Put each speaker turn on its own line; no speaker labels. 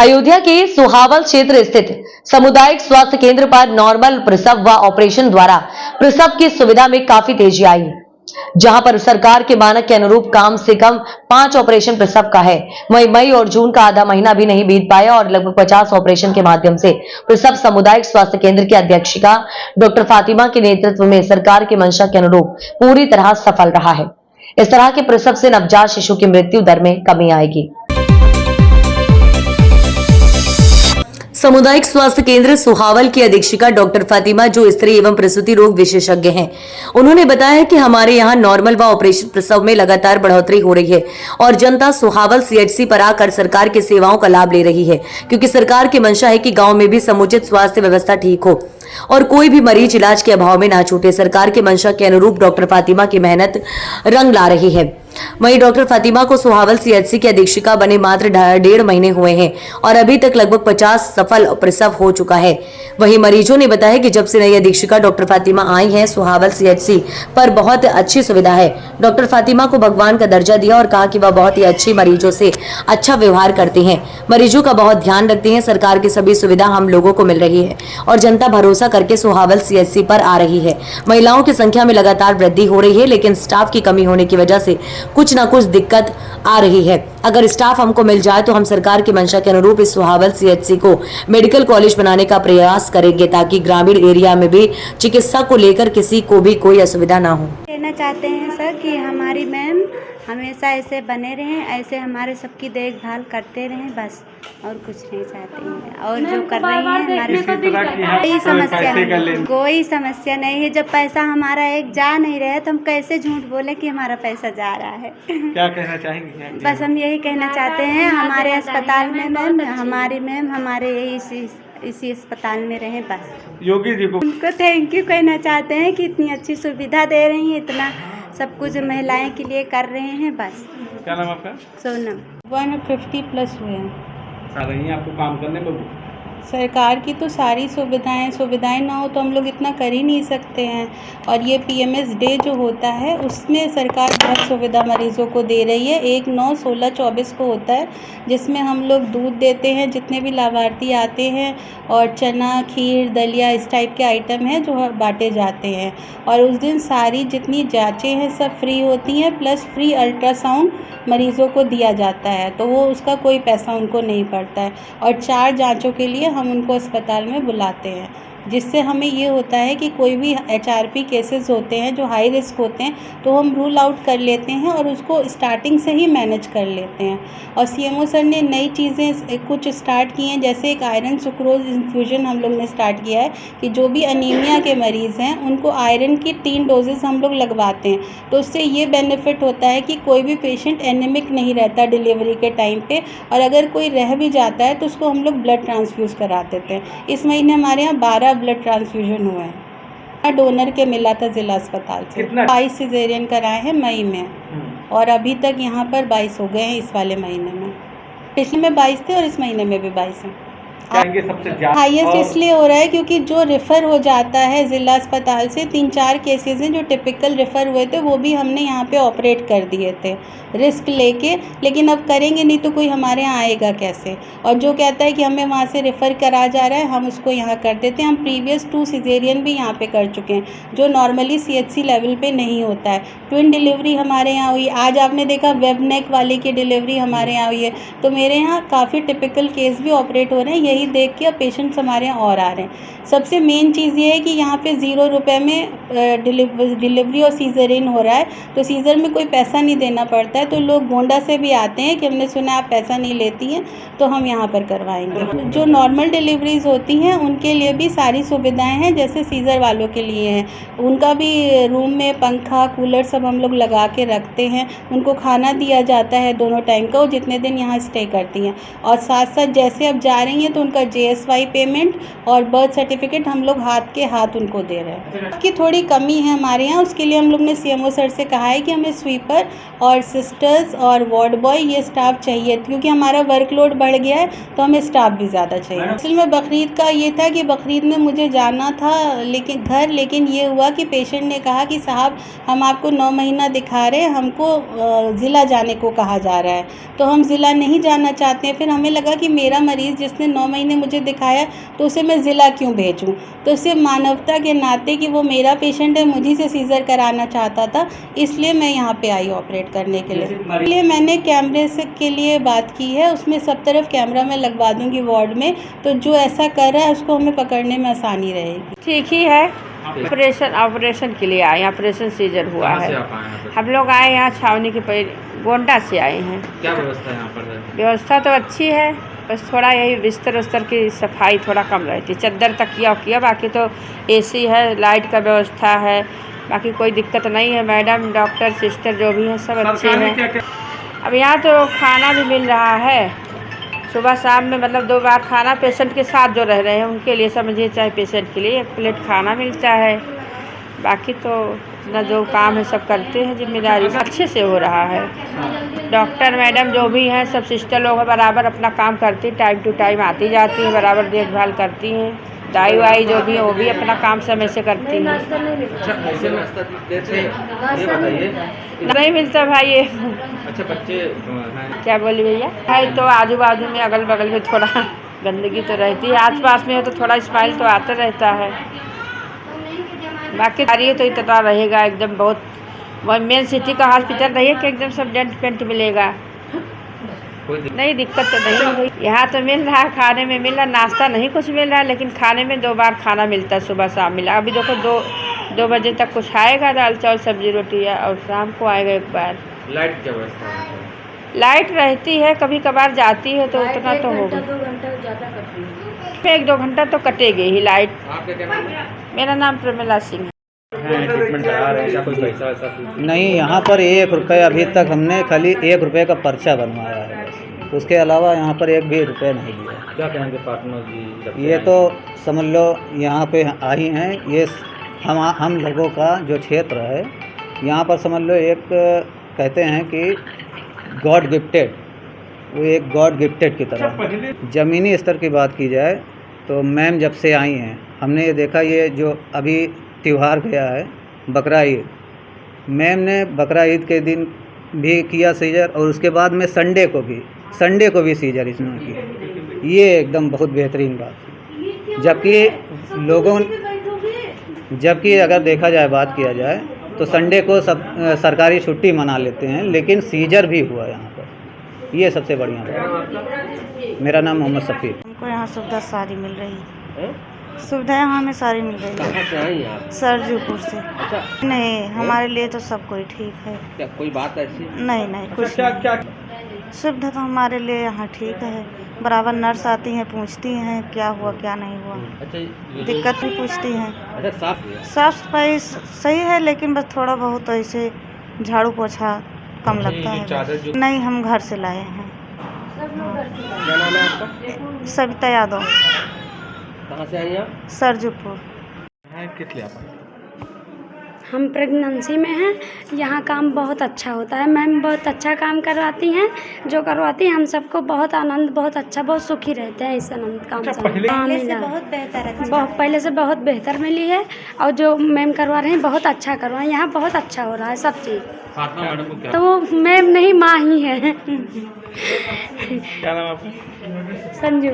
अयोध्या के सुहावल क्षेत्र स्थित सामुदायिक स्वास्थ्य केंद्र पर नॉर्मल प्रसव व ऑपरेशन द्वारा प्रसव की सुविधा में काफी तेजी आई है। जहां पर सरकार के मानक के अनुरूप कम से कम 5 ऑपरेशन प्रसव का है, वहीं मई और जून का आधा महीना भी नहीं बीत पाया और लगभग 50 ऑपरेशन के माध्यम से प्रसव सामुदायिक स्वास्थ्य केंद्र की अध्यक्षिका डॉक्टर फातिमा के नेतृत्व में सरकार की मंशा के अनुरूप पूरी तरह सफल रहा है। इस तरह के प्रसव से नवजात शिशु की मृत्यु दर में कमी आएगी। सामुदायिक स्वास्थ्य केंद्र सुहावल की अधीक्षिका डॉक्टर फातिमा, जो स्त्री एवं प्रसूति रोग विशेषज्ञ हैं, उन्होंने बताया कि हमारे यहां नॉर्मल व ऑपरेशन प्रसव में लगातार बढ़ोतरी हो रही है और जनता सुहावल सीएचसी पर आकर सरकार की सेवाओं का लाभ ले रही है, क्योंकि सरकार की मंशा है कि गांव में भी समुचित स्वास्थ्य व्यवस्था ठीक हो और कोई भी मरीज इलाज के अभाव में ना छूटे। सरकार की मंशा के अनुरूप डॉक्टर फातिमा की मेहनत रंग ला रही है। वहीं डॉक्टर फातिमा को सुहावल सीएचसी की अधीक्षिका बने मात्र 1.5 महीने हुए हैं और अभी तक लगभग 50 सफल प्रसव हो चुका है। वहीं मरीजों ने बताया कि जब से नई अधीक्षिका डॉक्टर फातिमा आई हैं, सुहावल सीएचसी पर बहुत अच्छी सुविधा है। डॉक्टर फातिमा को भगवान का दर्जा दिया और कहा कि वह बहुत ही अच्छी मरीजों से अच्छा व्यवहार करती हैं, मरीजों का बहुत ध्यान रखती हैं। सरकार की सभी सुविधा हम लोगों को मिल रही है और जनता भरोसा करके सुहावल सीएचसी पर आ रही है। महिलाओं की संख्या में लगातार वृद्धि हो रही है, लेकिन स्टाफ की कमी होने की वजह से कुछ ना कुछ दिक्कत आ रही है। अगर स्टाफ हमको मिल जाए तो हम सरकार की मंशा के अनुरूप इस सुहावल सीएचसी को मेडिकल कॉलेज बनाने का प्रयास करेंगे, ताकि ग्रामीण एरिया में भी चिकित्सा को लेकर किसी को भी कोई असुविधा ना हो।
कहना चाहते हैं सर कि हमारी मैम हमेशा ऐसे बने रहें, ऐसे हमारे सबकी देखभाल करते रहें, बस और कुछ नहीं चाहते हैं। और जो कर रही हैं हमारी कोई समस्या नहीं है। जब पैसा हमारा एक जा नहीं रहा है तो हम कैसे झूठ बोले कि हमारा पैसा जा रहा है।
क्या कहना चाहेंगे?
बस हम यही कहना चाहते हैं, हमारे अस्पताल में मैम हमारे यही इसी अस्पताल में रहे, बस।
योगी जी को
उनको थैंक यू कहना चाहते हैं कि इतनी अच्छी सुविधा दे रही हैं, इतना सब कुछ महिलाएं के लिए कर रहे हैं, बस।
क्या नाम आपका?
सोनम।
150+ हुए हैं।
रही हैं आपको काम करने में?
सरकार की तो सारी सुविधाएं ना हो तो हम लोग इतना कर ही नहीं सकते हैं। और ये PMS डे जो होता है उसमें सरकार बहुत सुविधा मरीज़ों को दे रही है। 1, 9, 16, 24 को होता है, जिसमें हम लोग दूध देते हैं जितने भी लाभार्थी आते हैं, और चना, खीर, दलिया इस टाइप के आइटम हैं जो बांटे जाते हैं। और उस दिन सारी जितनी जाँचें हैं सब फ्री होती हैं, प्लस फ्री अल्ट्रासाउंड मरीज़ों को दिया जाता है, तो वो उसका कोई पैसा उनको नहीं पड़ता है। और 4 जाँचों के लिए हम उनको अस्पताल में बुलाते हैं, जिससे हमें ये होता है कि कोई भी HRP केसेस होते हैं जो हाई रिस्क होते हैं तो हम रूल आउट कर लेते हैं और उसको स्टार्टिंग से ही मैनेज कर लेते हैं। और CMO सर ने नई चीज़ें कुछ स्टार्ट की हैं, जैसे एक आयरन सुक्रोज इन्फ्यूजन हम लोग ने स्टार्ट किया है कि जो भी अनीमिया के मरीज़ हैं उनको आयरन की 3 डोजेज़ हम लोग लगवाते हैं। तो उससे ये बेनिफिट होता है कि कोई भी पेशेंट एनीमिक नहीं रहता डिलीवरी के टाइम पर, और अगर कोई रह भी जाता है तो उसको हम लोग ब्लड ट्रांसफ्यूज़ करा देते हैं। इस महीने हमारे यहाँ 12 ब्लड ट्रांसफ्यूजन हुए हैं। डोनर के मिला था जिला अस्पताल से। 22 सिजेरियन कराए हैं मई में, और अभी तक यहाँ पर 22 हो गए हैं इस वाले महीने में। पिछले में 22 थे और इस महीने में भी 22 हैं। हाईएस्ट इसलिए हो रहा है क्योंकि जो रेफ़र हो जाता है ज़िला अस्पताल से, 3-4 केसेस हैं जो टिपिकल रेफ़र हुए थे, वो भी हमने यहाँ पे ऑपरेट कर दिए थे रिस्क लेके। लेकिन अब करेंगे नहीं तो कोई हमारे यहाँ आएगा कैसे? और जो कहता है कि हमें वहाँ से रेफ़र करा जा रहा है, हम उसको यहाँ कर देते हैं। हम प्रीवियस 2 सिजेरियन भी यहाँ पे कर चुके हैं, जो नॉर्मली CHC लेवल पे नहीं होता है। ट्विन डिलीवरी हमारे यहाँ हुई। आज आपने देखा वेब नेक वाले की डिलीवरी हमारे यहाँ हुई है। तो मेरे यहाँ काफ़ी टिपिकल केस भी ऑपरेट हो रहे हैं, यही देख के अब पेशेंट्स हमारे यहाँ और आ रहे हैं। सबसे मेन चीज़ ये है कि यहाँ पे 0 रुपये में डिलीवरी और सीजरिन हो रहा है, तो सीज़र में कोई पैसा नहीं देना पड़ता है। तो लोग गोंडा से भी आते हैं कि हमने सुना आप पैसा नहीं लेती हैं, तो हम यहाँ पर करवाएंगे। जो नॉर्मल डिलीवरीज होती हैं उनके लिए भी सारी सुविधाएं हैं, जैसे सीज़र वालों के लिए हैं। उनका भी रूम में पंखा, कूलर सब हम लोग लगा के रखते हैं। उनको खाना दिया जाता है दोनों टाइम का, वो जितने दिन यहाँ स्टे करती हैं। और साथ साथ जैसे अब जा रही हैं तो तो उनका JSY पेमेंट और बर्थ सर्टिफिकेट हम लोग हाथ के हाथ उनको दे रहे हैं। उसकी थोड़ी कमी है हमारे यहाँ, उसके लिए हम लोग ने CMO सर से कहा है कि हमें स्वीपर और सिस्टर्स और वार्ड बॉय ये स्टाफ चाहिए, क्योंकि हमारा वर्कलोड बढ़ गया है तो हमें स्टाफ भी ज़्यादा चाहिए। असल में बकरीद का ये था कि बकरीद में मुझे जाना था लेकिन ये हुआ कि पेशेंट ने कहा कि साहब हम आपको 9 महीना दिखा रहे हैं, हमको ज़िला जाने को कहा जा रहा है, तो हम ज़िला नहीं जाना चाहते हैं। फिर हमें लगा कि मेरा मरीज़ जिसने 9 महीने मुझे दिखाया तो उसे मैं ज़िला क्यों भेजूं, तो सिर्फ मानवता के नाते कि वो मेरा पेशेंट है, मुझे से सीज़र कराना चाहता था, इसलिए मैं यहाँ पे आई ऑपरेट करने के लिए। इसलिए मैंने कैमरे से के लिए बात की है, उसमें सब तरफ कैमरा मैं लगवा दूँगी वार्ड में, तो जो ऐसा कर रहा है उसको हमें पकड़ने में आसानी रहेगी।
ठीक ही है। ऑपरेशन के लिए आए, ऑपरेशन सीजर हुआ है। हम लोग आए यहाँ छावनी के गोंडा से आए हैं।
क्या व्यवस्था है यहाँ पर?
व्यवस्था तो अच्छी है, बस थोड़ा यही बिस्तर उस्तर की सफाई थोड़ा कम रहती है, चद्दर तकिया उकिया, बाकी तो AC है, लाइट का व्यवस्था है, बाकी कोई दिक्कत नहीं है। मैडम, डॉक्टर, सिस्टर जो भी हैं सब अच्छे हैं। अब यहाँ तो खाना भी मिल रहा है, सुबह शाम में मतलब 2 बार खाना पेशेंट के साथ जो रह रहे हैं उनके लिए समझिए, चाहे पेशेंट के लिए 1 प्लेट खाना मिलता है। बाकी तो अपना जो काम है सब करते हैं, जिम्मेदारी अच्छे से हो रहा है। डॉक्टर मैडम जो भी हैं सब सिस्टर लोग बराबर अपना काम करती हैं, टाइम टू टाइम आती जाती हैं, बराबर देखभाल करती हैं। दाई वाई जो भी है वो भी अपना काम समय से करती हैं। नहीं मिलता भाई ये।
अच्छा, बच्चे हैं?
क्या बोली भैया? भाई तो आजू बाजू में अगल बगल में थोड़ा गंदगी तो रहती है, आस पास में हो तो थोड़ा स्माइल तो आता रहता है। बाकी कार्य तो इतना रहेगा एकदम, बहुत मेन सिटी का हॉस्पिटल रही है कि एकदम सब डेंट पेंट मिलेगा, नहीं दिक्कत तो नहीं हुई। यहाँ तो मिल रहा है, खाने में मिल रहा, नाश्ता नहीं कुछ मिल रहा है, लेकिन खाने में 2 बार खाना मिलता है, सुबह शाम मिला। अभी देखो 2 बजे तक कुछ आएगा, दाल चावल सब्जी रोटी है, और शाम को आएगा 1 बार।
लाइट की व्यवस्था है?
लाइट रहती है, कभी कभार जाती है तो उतना तो होगा, 1-2 घंटा तो कटेगी ही लाइट।
आपका क्या नाम है?
मेरा नाम प्रमिला सिंह है।
ट्रीटमेंट करा रहे हैं क्या? कोई पैसा वैसा कुछ?
नहीं, यहाँ पर 1 रुपये अभी तक हमने खाली 1 रुपये का पर्चा बनवाया है बस, उसके अलावा यहाँ पर 1 भी रुपये नहीं दिया।
क्या कहेंगे पार्टनर जी?
ये तो समझ लो यहाँ पे आई हैं, ये हम लोगों का जो क्षेत्र है यहाँ पर समझ लो एक कहते हैं कि गॉड गिफ्टेड, वो एक गॉड गिफ्टेड की तरह। ज़मीनी स्तर की बात की जाए तो मैम जब से आई हैं हमने ये देखा, ये जो अभी त्यौहार गया है बकरा ईद, मैम ने बकरा ईद के दिन भी किया सीजर, और उसके बाद में संडे को भी सीजर इसने की। ये एकदम बहुत बेहतरीन बात। जबकि अगर देखा जाए, बात किया जाए तो संडे को सब सरकारी छुट्टी मना लेते हैं, लेकिन सीजर भी हुआ यहाँ पर, ये सबसे बढ़िया बात। मेरा नाम मोहम्मद शफीक।
हमको यहाँ सुविधा सारी मिल रही है, सुविधा यहाँ हमें सारी मिल रही है।
कहाँ से आई आप?
सरजूपुर से।
अच्छा,
नहीं, हमारे लिए तो सब कोई ठीक है।
क्या कोई बात ऐसी?
नहीं कुछ नहीं। सुविधा तो हमारे लिए यहाँ ठीक है, बराबर नर्स आती हैं, पूछती हैं क्या हुआ क्या नहीं हुआ,
अच्छा,
दिक्कत भी पूछती हैं।
अच्छा,
साफ सफाई सही है, लेकिन बस थोड़ा बहुत ऐसे झाड़ू पोछा कम लगता है। नहीं, हम घर से लाए हैं।
क्या नाम है आपका?
सविता यादव।
कहाँ से आई आप?
सरजूपुर।
किस लिए आप?
हम प्रेगनेंसी में हैं, यहाँ काम बहुत अच्छा होता है, मैम बहुत अच्छा काम करवाती हैं, जो करवाती हैं हम सबको बहुत आनंद, बहुत अच्छा, बहुत सुखी रहते हैं इस आनंद काम से।
पहले से बहुत बेहतर है,
पहले से बहुत बेहतर मिली है, और जो मैम करवा रहे हैं बहुत अच्छा करवा, यहाँ बहुत अच्छा हो रहा है सब चीज़।
मैडम को क्या?
तो वो मैम नहीं, माँ ही है।
क्या नाम आपका?
संजू।